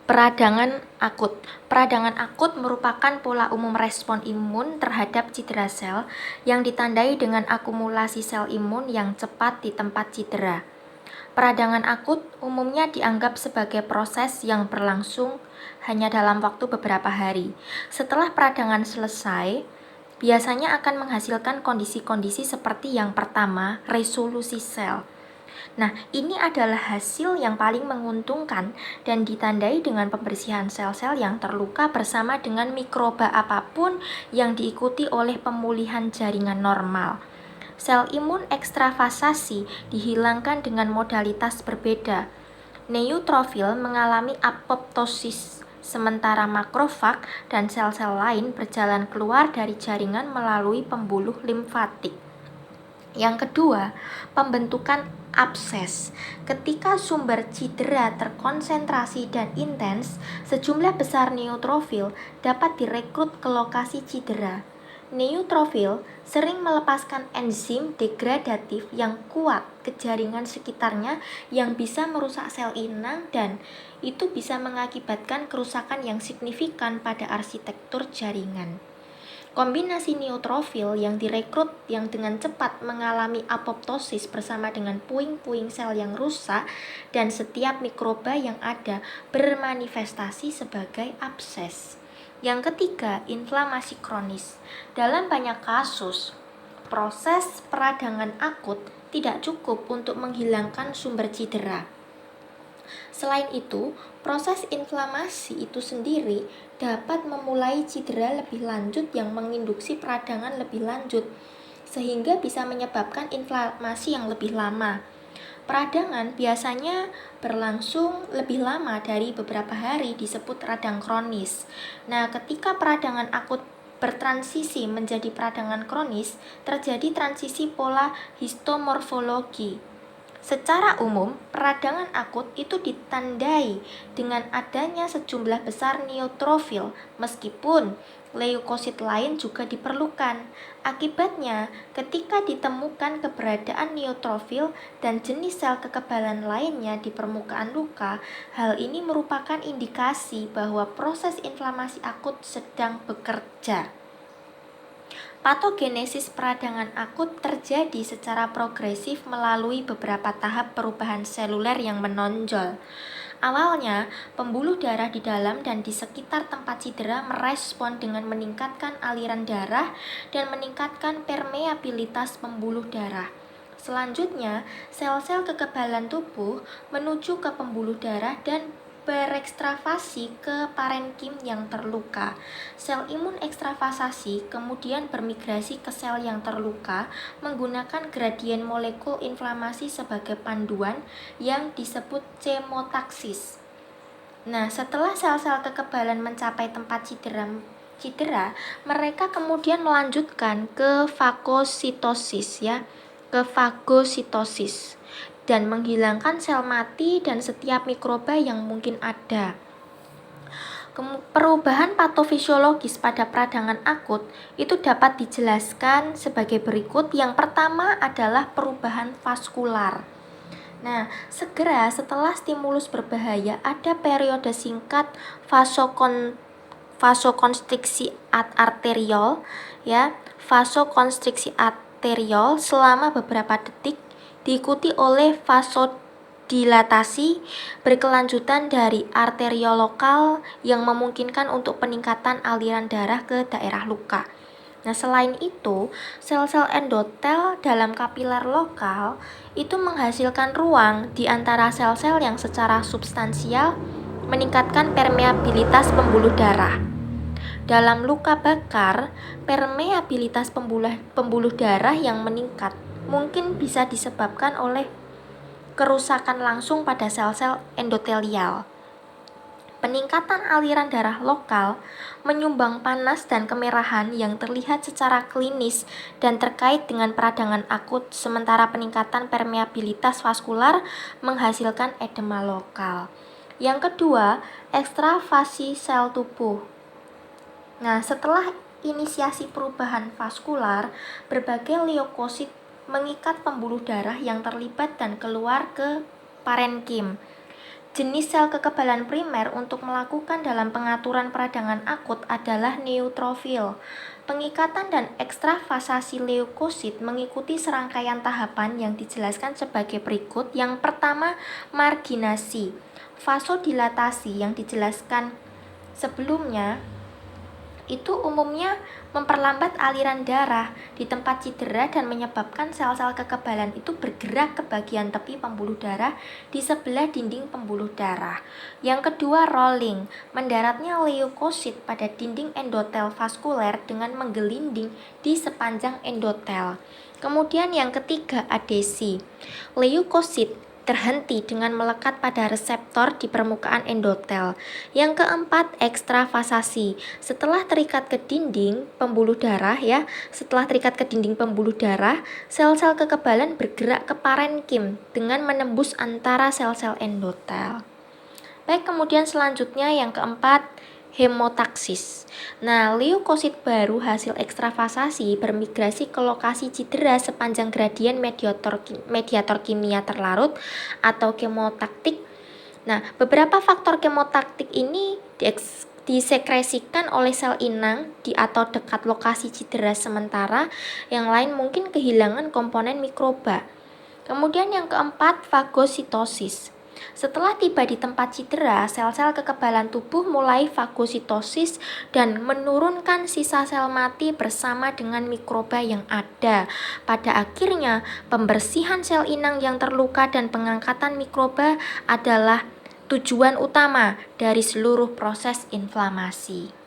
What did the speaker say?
Peradangan akut. Peradangan akut merupakan pola umum respon imun terhadap cedera sel yang ditandai dengan akumulasi sel imun yang cepat di tempat cedera. Peradangan akut umumnya dianggap sebagai proses yang berlangsung hanya dalam waktu beberapa hari. Setelah peradangan selesai, biasanya akan menghasilkan kondisi-kondisi seperti yang pertama, resolusi sel. Nah, ini adalah hasil yang paling menguntungkan dan ditandai dengan pembersihan sel-sel yang terluka bersama dengan mikroba apapun yang diikuti oleh pemulihan jaringan normal. Sel imun ekstravasasi dihilangkan dengan modalitas berbeda. Neutrofil mengalami apoptosis, sementara makrofag dan sel-sel lain berjalan keluar dari jaringan melalui pembuluh limfatik. Yang kedua, pembentukan abses. Ketika sumber cedera terkonsentrasi dan intens, sejumlah besar neutrofil dapat direkrut ke lokasi cedera. Neutrofil sering melepaskan enzim degradatif yang kuat ke jaringan sekitarnya yang bisa merusak sel inang dan itu bisa mengakibatkan kerusakan yang signifikan pada arsitektur jaringan. Kombinasi neutrofil yang direkrut yang dengan cepat mengalami apoptosis bersama dengan puing-puing sel yang rusak dan setiap mikroba yang ada bermanifestasi sebagai abses. Yang ketiga, inflamasi kronis. Dalam banyak kasus, proses peradangan akut tidak cukup untuk menghilangkan sumber cedera. Selain itu, proses inflamasi itu sendiri dapat memulai cedera lebih lanjut yang menginduksi peradangan lebih lanjut, sehingga bisa menyebabkan inflamasi yang lebih lama. Peradangan biasanya berlangsung lebih lama dari beberapa hari, disebut radang kronis. Nah, ketika peradangan akut bertransisi menjadi peradangan kronis, terjadi transisi pola histomorfologi. Secara umum, peradangan akut itu ditandai dengan adanya sejumlah besar neutrofil, meskipun leukosit lain juga diperlukan. Akibatnya, ketika ditemukan keberadaan neutrofil dan jenis sel kekebalan lainnya di permukaan luka, hal ini merupakan indikasi bahwa proses inflamasi akut sedang bekerja. Patogenesis peradangan akut terjadi secara progresif melalui beberapa tahap perubahan seluler yang menonjol. Awalnya, pembuluh darah di dalam dan di sekitar tempat cedera merespon dengan meningkatkan aliran darah dan meningkatkan permeabilitas pembuluh darah. Selanjutnya, sel-sel kekebalan tubuh menuju ke pembuluh darah dan berekstravasi ke parenkim yang terluka. Sel imun ekstravasasi kemudian bermigrasi ke sel yang terluka menggunakan gradien molekul inflamasi sebagai panduan yang disebut chemotaxis. Nah, setelah sel-sel kekebalan mencapai tempat cedera, mereka kemudian melanjutkan ke fagositosis dan menghilangkan sel mati dan setiap mikroba yang mungkin ada. Perubahan patofisiologis pada peradangan akut itu dapat dijelaskan sebagai berikut. Yang pertama adalah perubahan vaskular. Nah, segera setelah stimulus berbahaya ada periode singkat vasokonstriksi arteriol vasokonstriksi arteriol selama beberapa detik, diikuti oleh vasodilatasi berkelanjutan dari arteriol lokal yang memungkinkan untuk peningkatan aliran darah ke daerah luka. Nah, selain itu, sel-sel endotel dalam kapiler lokal itu menghasilkan ruang di antara sel-sel yang secara substansial meningkatkan permeabilitas pembuluh darah. Dalam luka bakar, permeabilitas pembuluh darah yang meningkat mungkin bisa disebabkan oleh kerusakan langsung pada sel-sel endotelial. Peningkatan aliran darah lokal menyumbang panas dan kemerahan yang terlihat secara klinis dan terkait dengan peradangan akut, sementara peningkatan permeabilitas vaskular menghasilkan edema lokal. Yang kedua, ekstravasi sel tubuh. Nah, setelah inisiasi perubahan vaskular, berbagai leukosit mengikat pembuluh darah yang terlibat dan keluar ke parenkim. Jenis sel kekebalan primer untuk melakukan dalam pengaturan peradangan akut adalah neutrofil. Pengikatan dan ekstravasasi leukosit mengikuti serangkaian tahapan yang dijelaskan sebagai berikut. Yang pertama, marginasi. Vasodilatasi yang dijelaskan sebelumnya itu umumnya memperlambat aliran darah di tempat cedera dan menyebabkan sel-sel kekebalan itu bergerak ke bagian tepi pembuluh darah di sebelah dinding pembuluh darah. Yang kedua, rolling, mendaratnya leukosit pada dinding endotel vaskuler dengan menggelinding di sepanjang endotel. Kemudian yang ketiga, adesi. Leukosit terhenti dengan melekat pada reseptor di permukaan endotel. Yang keempat, ekstravasasi. Setelah terikat ke dinding pembuluh darah sel-sel kekebalan bergerak ke parenkim dengan menembus antara sel-sel endotel. Baik, kemudian selanjutnya yang keempat, hemotaksis. Nah, leukosit baru hasil ekstravasasi bermigrasi ke lokasi cedera sepanjang gradien mediator kimia terlarut atau kemotaktik. Nah, beberapa faktor kemotaktik ini disekresikan oleh sel inang di atau dekat lokasi cedera, sementara yang lain mungkin kehilangan komponen mikroba. Kemudian yang keempat, fagositosis. Setelah tiba di tempat cedera, sel-sel kekebalan tubuh mulai fagositosis dan menurunkan sisa sel mati bersama dengan mikroba yang ada. Pada akhirnya, pembersihan sel inang yang terluka dan pengangkatan mikroba adalah tujuan utama dari seluruh proses inflamasi.